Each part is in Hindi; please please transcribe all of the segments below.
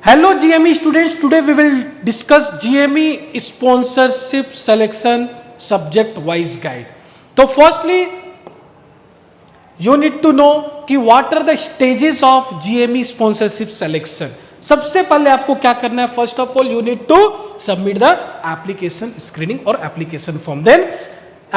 Hello GME students, today we will discuss GME sponsorship selection subject wise guide. So firstly, you need to know कि what are the stages of GME sponsorship selection. सबसे पहले आपको क्या करना है? First of all you need to submit the application screening और application form, then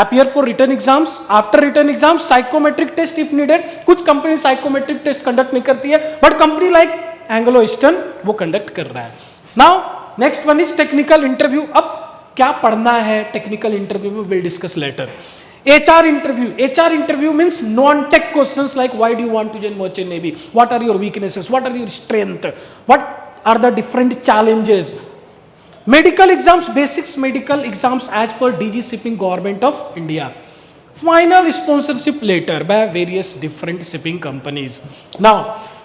appear for written exams. After written exams, psychometric test if needed. कुछ कंपनी साइकोमेट्रिक टेस्ट कंडक्ट नहीं करती है, but company like Anglo eastern वो कंडक्ट कर रहा है. Now next one is technical interview. अब क्या पढ़ना है टेक्निकल इंटरव्यू में, will discuss later. HR interview. HR interview means non-tech questions like why do you want to join merchant navy? What are your weaknesses? What are your strength? What are the different challenges? Medical exams, basics medical exams as per DG Shipping Government of India. Final sponsorship letter by various different shipping companies. Now,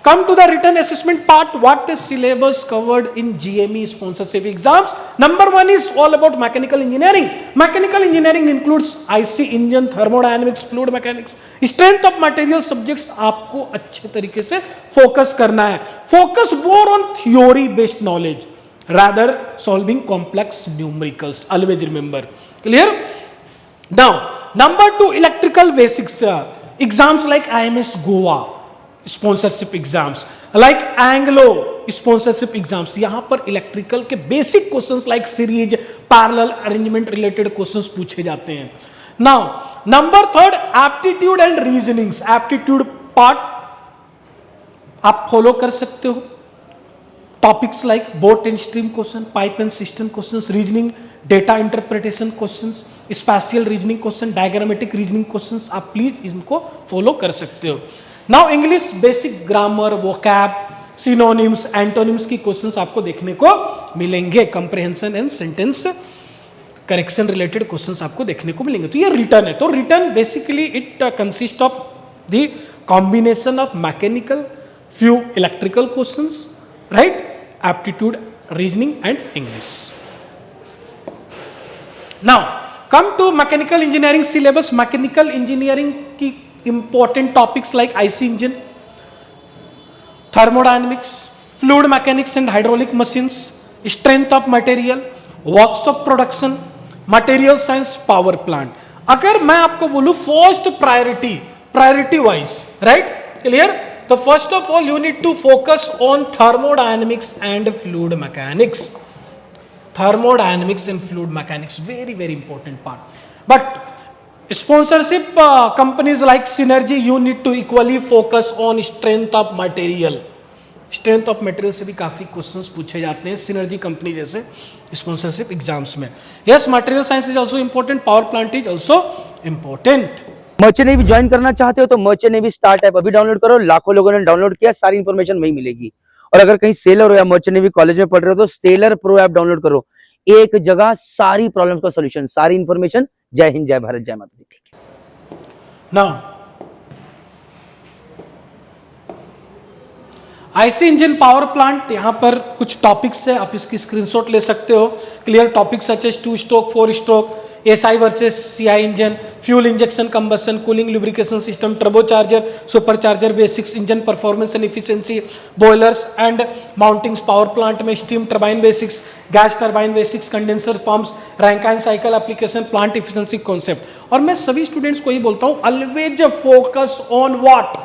come to the written assessment part. What is syllabus covered in GME sponsorship exams? Number one is all about mechanical engineering. Mechanical engineering includes IC engine, thermodynamics, fluid mechanics. Strength of material subjects आपको अच्छे तरीके से focus करना है. Focus more on theory based knowledge rather solving complex numericals. Always remember. Clear? Now, number two, electrical basics. Exams like IMS Goa sponsorship exams, like Anglo sponsorship exams. यहां पर इलेक्ट्रिकल के basic questions like series, parallel arrangement related questions पूछे जाते हैं. Now number third, aptitude and reasonings. Aptitude part आप फॉलो कर सकते हो. Topics like boat and stream question, pipe and system questions, reasoning, data interpretation questions, spatial reasoning question, diagrammatic reasoning questions. आप प्लीज इनको फॉलो कर सकते हो. Now English basic grammar, vocab, synonyms, antonyms की क्वेश्चंस आपको देखने को मिलेंगे. Comprehension and sentence correction related questions आपको देखने को मिलेंगे. तो ये रिटर्न है. तो written basically it consist of the combination of mechanical, few electrical questions, right, aptitude, reasoning and English. Now come to mechanical engineering syllabus. Mechanical engineering की important topics like IC engine, thermodynamics, fluid mechanics and hydraulic machines, strength of material, works of production, material science, power plant. अगर मैं आपको बोलूं first priority wise, right, clear? तो first of all you need to focus on thermodynamics and fluid mechanics. Thermodynamics and fluid mechanics, very very important part. But sponsorship companies like Synergy, you need to equally focus on strength of material. strength of material से भी काफी क्वेश्चंस पूछे जाते हैं सिनर्जी कंपनी जैसे स्पॉन्सरशिप एग्जाम्स में. Yes, material science is also important, power plant is also important. Merchant navy join करना चाहते हो तो मर्चेंट नेवी स्टार्ट ऐप अभी डाउनलोड करो. लाखों लोगों ने डाउनलोड किया, सारी इंफॉर्मेशन वहीं मिलेगी. और अगर कहीं सेलर हो या मर्चेंट नेवी कॉलेज में पढ़ रहे हो तो सेलर प्रो ऐप डाउनलोड करो. एक जगह सारी प्रॉब्लम्स का सॉल्यूशन, सारी इंफॉर्मेशन. जय हिंद, जय भारत, जय माता दी. Now IC engine, power plant, यहां पर कुछ टॉपिक्स है, आप इसकी स्क्रीनशॉट ले सकते हो. Clear? Topics such as 2 stroke, 4 stroke, SI versus CI engine, fuel injection, combustion, cooling, lubrication system, turbocharger, supercharger, basics, engine performance and efficiency, boilers and mountings, power plant में steam turbine basics, gas turbine basics, condenser pumps, Rankine cycle application, plant efficiency concept. और मैं सभी स्टूडेंट्स को ही बोलता हूं, always focus on what?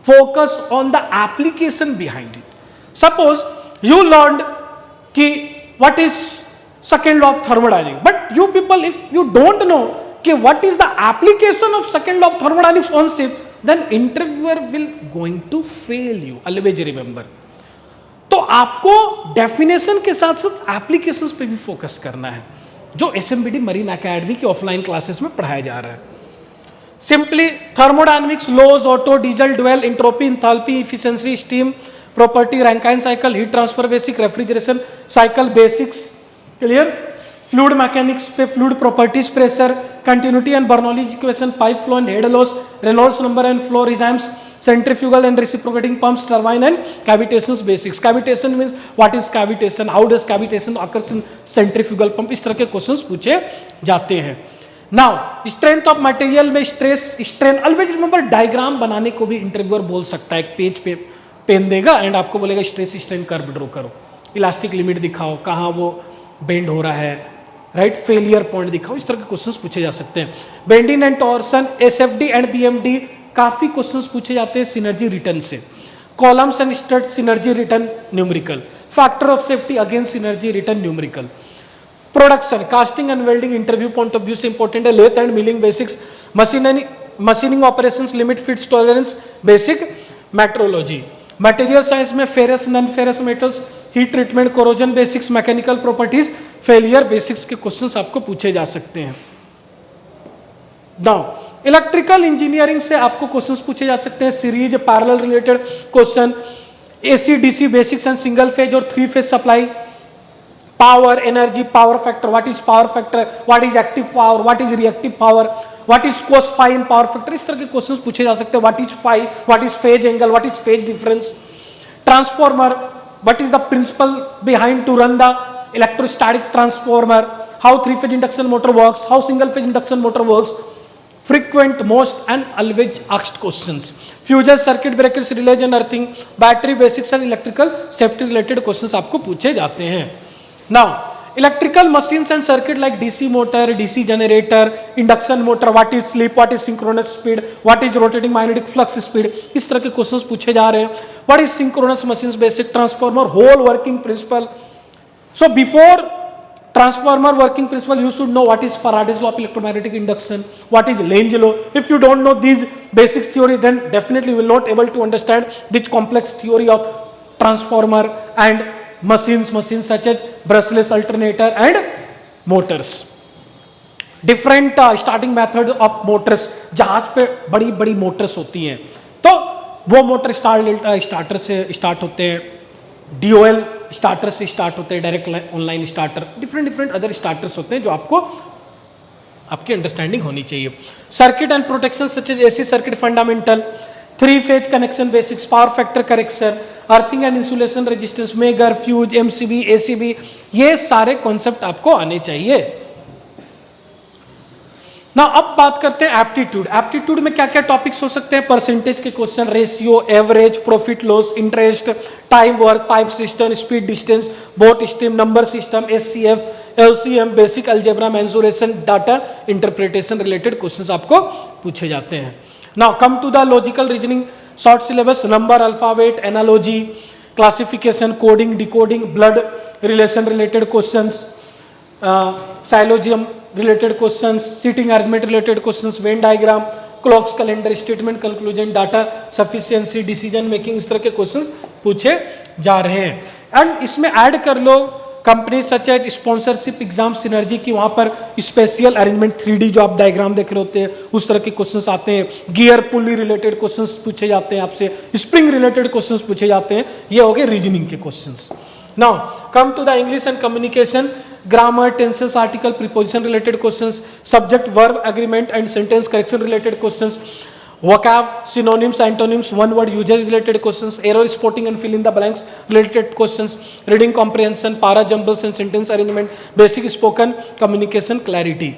Focus on the application behind it. Suppose you learned कि what is second law of thermodynamics, but you people, if you don't know कि what is the application of second law of thermodynamics on ship, then interviewer will going to fail you. Always remember. तो आपको डेफिनेशन के साथ साथ एप्लीकेशंस पे भी फोकस करना है, जो SMBD मरीन एकेडमी की ऑफलाइन क्लासेस में पढ़ाया जा रहा है. Simply thermodynamics, laws, auto, diesel, dual, entropy, enthalpy, efficiency, steam, property, Rankine cycle, heat transfer basic, refrigeration cycle basics. Clear? Fluid mechanics पे fluid properties, pressure, continuity and Bernoulli equation, pipe flow and head loss, Reynolds number and flow regimes, centrifugal and reciprocating pumps, turbine and cavitation basics. Cavitation means what is cavitation? How does cavitation occurs in centrifugal pump? इस तरह के क्वेश्चंस पूछे जाते हैं. नाउ स्ट्रेंथ ऑफ मटेरियल में stress, strain, always remember diagram बनाने को भी इंटरव्यूअर बोल सकता है. एक पेज पे पेन देगा एंड आपको बोलेगा स्ट्रेस स्ट्रेन कर्व ड्रॉ करो. इलास्टिक लिमिट दिखाओ, कहाँ वो बेंड हो रहा है, राइट, फेलियर पॉइंट दिखाओ, इस तरह के क्वेश्चंस पूछे जा सकते हैं। Bending and torsion, SFD and BMD, काफी क्वेश्चंस पूछे जाते हैं सिनर्जी रिटर्न से। Columns and strut, Synergy written numerical. Factor of safety, again Synergy written numerical. Production, casting and welding interview point of view से इंपॉर्टेंट है। Lathe and milling basics, machining operations, limit fits tolerance, basic metrology. Material science में ferrous, non ferrous metals, heat treatment, corrosion basics, mechanical properties, failure basics के क्वेश्चंस आपको पूछे जा सकते हैं। नाउ इलेक्ट्रिकल इंजीनियरिंग से आपको क्वेश्चंस पूछे जा सकते हैं, series parallel related question, AC DC basics and single phase और 3 phase supply, power, energy, power factor, what is power factor, what is active power, what is reactive power, what is cos phi in power factor, इस तरह के क्वेश्चंस पूछे जा सकते हैं। What is phi, what is phase angle, what is phase difference. Transformer, what is the principle behind to run the electrostatic transformer, how 3 phase induction motor works, how single phase induction motor works, frequent, most and always asked questions. Fusion, circuit breakers, relays and earthing, battery basics and electrical safety related questions आपको पूछे जाते हैं। Now, electrical machines and circuit like DC motor, DC generator, induction motor, what is slip, what is synchronous speed, what is rotating magnetic flux speed, इस तरह के questions पूछे जा रहे हैं। What is synchronous machines, basic transformer, whole working principle. So before transformer working principle, you should know what is Faraday's law of electromagnetic induction, what is Lenz law. If you don't know these basic theory, then definitely you will not able to understand this complex theory of transformer and machines such as brushless alternator and motors. Different starting method of motors, जहाज पे बड़ी बड़ी motors होती हैं, तो वो मोटर स्टार्टर से स्टार्ट होते हैं, DOL स्टार्टर से स्टार्ट होते हैं, direct online starter, different other starters होते हैं जो आपको आपकी अंडरस्टैंडिंग होनी चाहिए। Circuit and protection such as AC circuit fundamental, 3 phase connection basics, power factor correction, earthing and insulation resistance, megger, fuse, MCB, ACB, ये सारे कॉन्सेप्ट आपको आने चाहिए। ना अब बात करते हैं एप्टीट्यूड। एप्टीट्यूड में क्या क्या टॉपिक्स हो सकते हैं? परसेंटेज के question, ratio, average, profit loss, interest, time work, pipe system, speed distance, boat stream, number system, HCF, LCM, basic algebra, mensuration, data interpretation related questions आपको पूछे जाते हैं। Now come to the logical reasoning short syllabus, number, alphabet, analogy, classification, coding, decoding, blood relation related questions, syllogism related questions, seating arrangement related questions, Venn diagram, clocks, calendar, statement, conclusion, data sufficiency, decision making, इस तरह के questions पूछे जा रहे हैं। एंड इसमें ऐड कर लो company such as sponsorship exam Synergy की, वहां पर स्पेशल अरेंजमेंट 3D जो आप डायग्राम देख रहे होते हैं उस तरह के क्वेश्चंस आते हैं, गियर पुली रिलेटेड क्वेश्चंस पूछे जाते हैं आपसे, स्प्रिंग रिलेटेड क्वेश्चंस पूछे जाते हैं। ये हो गए रीजनिंग के questions. Now come to the English and communication, grammar, tenses, article, preposition related questions, subject, verb, agreement and sentence correction related questions, vocab, synonyms, antonyms, one word usage related questions, error spotting and fill in the blanks related questions, reading comprehension, para jumbles and sentence arrangement, basic spoken communication clarity.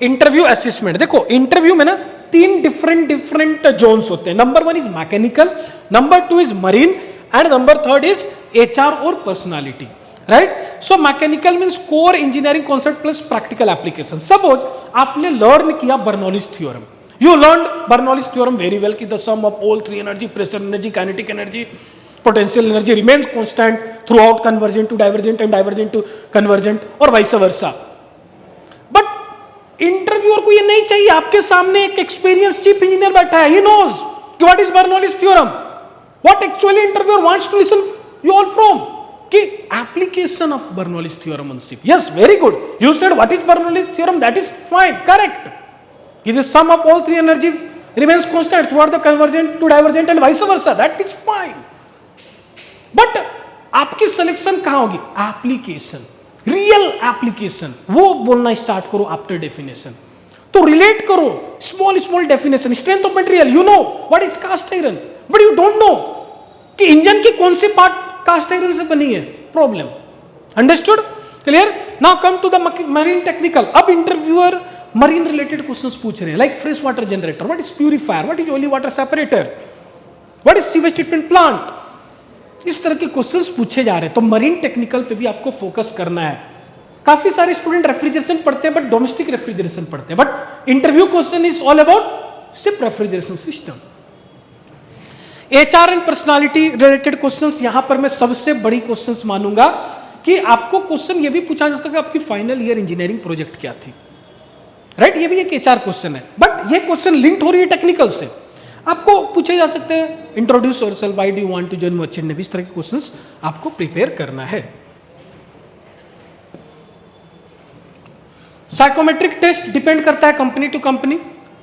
Interview assessment, देखो इंटरव्यू में ना 3 डिफरेंट जोन्स होते हैं। Number 1 is mechanical, number 2 is marine and number 3 is HR और personality, right. So mechanical means core engineering concept plus practical application. Suppose आपने लर्न किया Bernoulli's theorem, you learn Bernoulli's theorem very well कि the sum of all 3 energy, pressure energy, kinetic energy, potential energy remains constant throughout convergent to divergent and divergent to convergent और वाइस वर्सा। बट इंटरव्यूअर को ये नहीं चाहिए, आपके सामने एक एक्सपीरियंस चीफ इंजीनियर बैठा है, ही नोज कि what is Bernoulli's theorem, what actually interviewer wants to listen you all from कि application of Bernoulli's theorem on ship. Yes, very good. You said what is Bernoulli's theorem? That is fine, correct. It is sum of all 3 energy remains constant throughout the convergent to divergent and vice versa. That is fine. But आपकी सिलेक्शन कहाँ होगी? एप्लीकेशन, रियल एप्लीकेशन, वो बोलना स्टार्ट करो आफ्टर डेफिनेशन। तो रिलेट करो, small definition, strength of material, you know what is cast iron, but you don't know कि इंजन की कौन सी पार्ट कास्ट आयरन से बनी है। Problem understood, clear. Now come to the marine technical. अब इंटरव्यूअर मरीन रिलेटेड क्वेश्चंस पूछ रहे हैं, like fresh water generator, what is purifier, what is only water separator, what is sewage treatment plant, इस तरह के क्वेश्चंस पूछे जा रहे हैं। तो मरीन टेक्निकल पे भी आपको फोकस करना है। काफी सारे स्टूडेंट रेफ्रिजरेशन पढ़ते हैं बट डोमेस्टिक रेफ्रिजरेशन पढ़ते हैं, but interview question is all about ship refrigeration system. HR and personality related questions, यहां पर मैं सबसे बड़ी क्वेश्चंस मानूंगा कि आपको क्वेश्चन ये भी पूछा जा सकता है कि आपकी फाइनल ईयर इंजीनियरिंग प्रोजेक्ट क्या थी, राइट? ये भी एक एचआर क्वेश्चन है, बट ये क्वेश्चन लिंक्ड हो रही है टेक्निकल से। आपको पूछे जा सकते हैं introduce yourself, why do you want to join merchant navy, इस तरह के क्वेश्चंस आपको प्रिपेयर करना है। साइकोमेट्रिक टेस्ट डिपेंड करता है कंपनी टू कंपनी।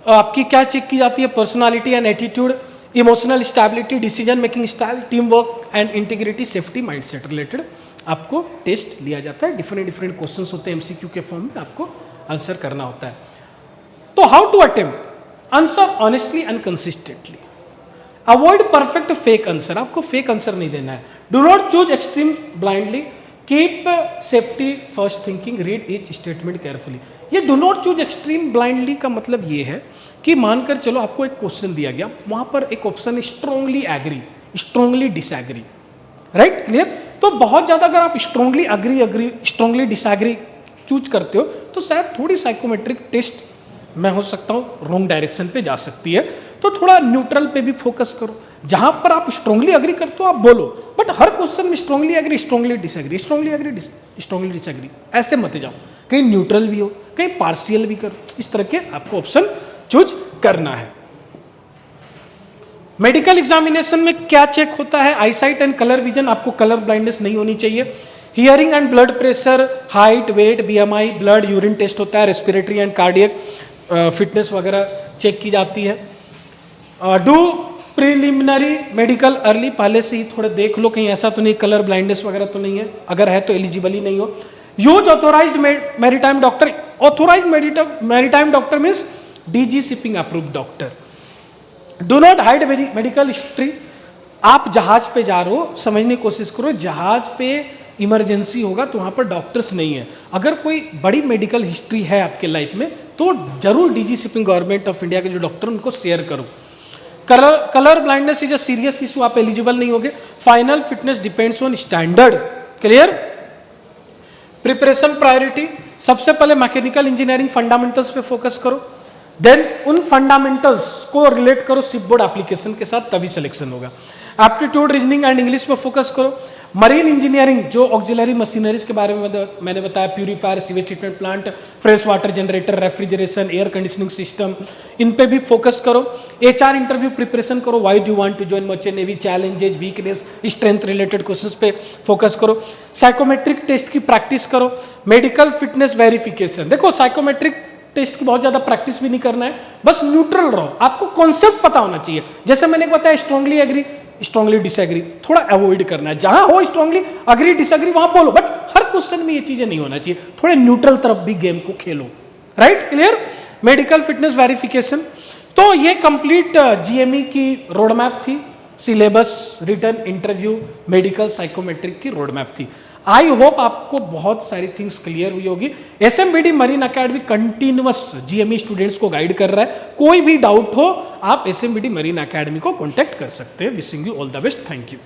आपकी क्या चेक की जाती है? Personality and attitude, emotional stability, decision making style, team work and integrity, safety, mindset related आपको टेस्ट लिया जाता है। डिफरेंट डिफरेंट क्वेश्चंस होते हैं, एमसीक्यू के फॉर्म में आपको आंसर करना होता है। तो how to attempt? Answer honestly and consistently. Avoid perfect fake answer, आपको फेक आंसर नहीं देना है। Do not choose extreme blindly, keep safety first thinking, read each statement carefully. ये do not choose extreme blindly का मतलब ये है कि मानकर चलो आपको एक क्वेश्चन दिया गया, वहां पर एक ऑप्शन है strongly agree, strongly disagree, right? Clear? तो बहुत ज्यादा अगर आप strongly agree strongly disagree choose करते हो तो शायद थोड़ी साइकोमेट्रिक टेस्ट मैं हो सकता हूं रॉन्ग डायरेक्शन पे जा सकती है। तो थोड़ा न्यूट्रल पे भी फोकस करो, जहां पर आप स्ट्रांगली अग्री करते हो आप बोलो, बट हर क्वेश्चन में strongly agree, strongly disagree, strongly agree, strongly disagree ऐसे मत जाओ। कहीं न्यूट्रल भी हो, कहीं पार्शियल भी करो, इस तरह के आपको ऑप्शन चूज करना है। मेडिकल एग्जामिनेशन में क्या चेक होता है? आईसाइट एंड कलर विजन, आपको कलर ब्लाइंडनेस नहीं होनी चाहिए। Hearing and blood pressure, height, weight, BMI, blood urine test होता है, रेस्पिरेटरी एंड कार्डियक फिटनेस वगैरह चेक की जाती है। डू प्रिलिमिनरी मेडिकल अर्ली, पहले से ही थोड़ा देख लो कहीं ऐसा तो नहीं कलर ब्लाइंडनेस वगैरह तो नहीं है, अगर है तो एलिजिबल ही नहीं हो। Use authorised maritime doctor, authorised maritime doctor means DG shipping approved doctor. Do not hide medical history, आप जहाज पे जा रहे हो, समझने की कोशिश करो जहाज पे इमरजेंसी होगा तो वहां पर डॉक्टर्स नहीं है। अगर कोई बड़ी मेडिकल हिस्ट्री है आपके लाइफ में तो जरूर DG shipping government of India के जो डॉक्टर उनको शेयर करो। Colour blindness is a serious issue, आप एलिजिबल नहीं होगे। Final fitness depends on standard. Clear? Preparation priority, सबसे पहले मैकेनिकल इंजीनियरिंग फंडामेंटल्स पे फोकस करो, देन उन फंडामेंटल्स को रिलेट करो शिप बोर्ड एप्लीकेशन के साथ, तभी सिलेक्शन होगा। एप्टीट्यूड, रीजनिंग एंड इंग्लिश पे फोकस करो। मरीन इंजीनियरिंग जो ऑक्सिलरी मशीनरीज के बारे में मैंने बताया, purifier, sewage treatment plant, fresh water generator, refrigeration, air conditioning system, इन पे भी फोकस करो। एचआर इंटरव्यू प्रिपरेशन करो, why do you want to join merchant navy, challenges, weakness, strength related questions पे फोकस करो। साइकोमेट्रिक टेस्ट की प्रैक्टिस करो। मेडिकल फिटनेस वेरिफिकेशन, देखो साइकोमेट्रिक टेस्ट की बहुत ज्यादा प्रैक्टिस भी नहीं करना है, बस न्यूट्रल रहो, आपको कॉन्सेप्ट पता होना चाहिए। जैसे मैंने बताया स्ट्रांगली एग्री, स्ट्रांगली डिसएग्री थोड़ा अवॉइड करना है, जहां हो स्ट्रांगली अग्री डिसएग्री वहां बोलो, बट हर क्वेश्चन में ये चीजें नहीं होना चाहिए, थोड़े न्यूट्रल तरफ भी गेम को खेलो, right? Clear? Medical fitness verification, तो ये कंप्लीट जीएमई की रोड मैप थी, syllabus, written, interview, medical, psychometric की रोड मैप थी। आई होप आपको बहुत सारी थिंग्स क्लियर हुई होगी। SMBD marine academy continuous GME students को गाइड कर रहा है, कोई भी डाउट हो आप एसएमबीडी मरीन अकेडमी को कांटेक्ट कर सकते हैं। Wishing you all the best, thank you.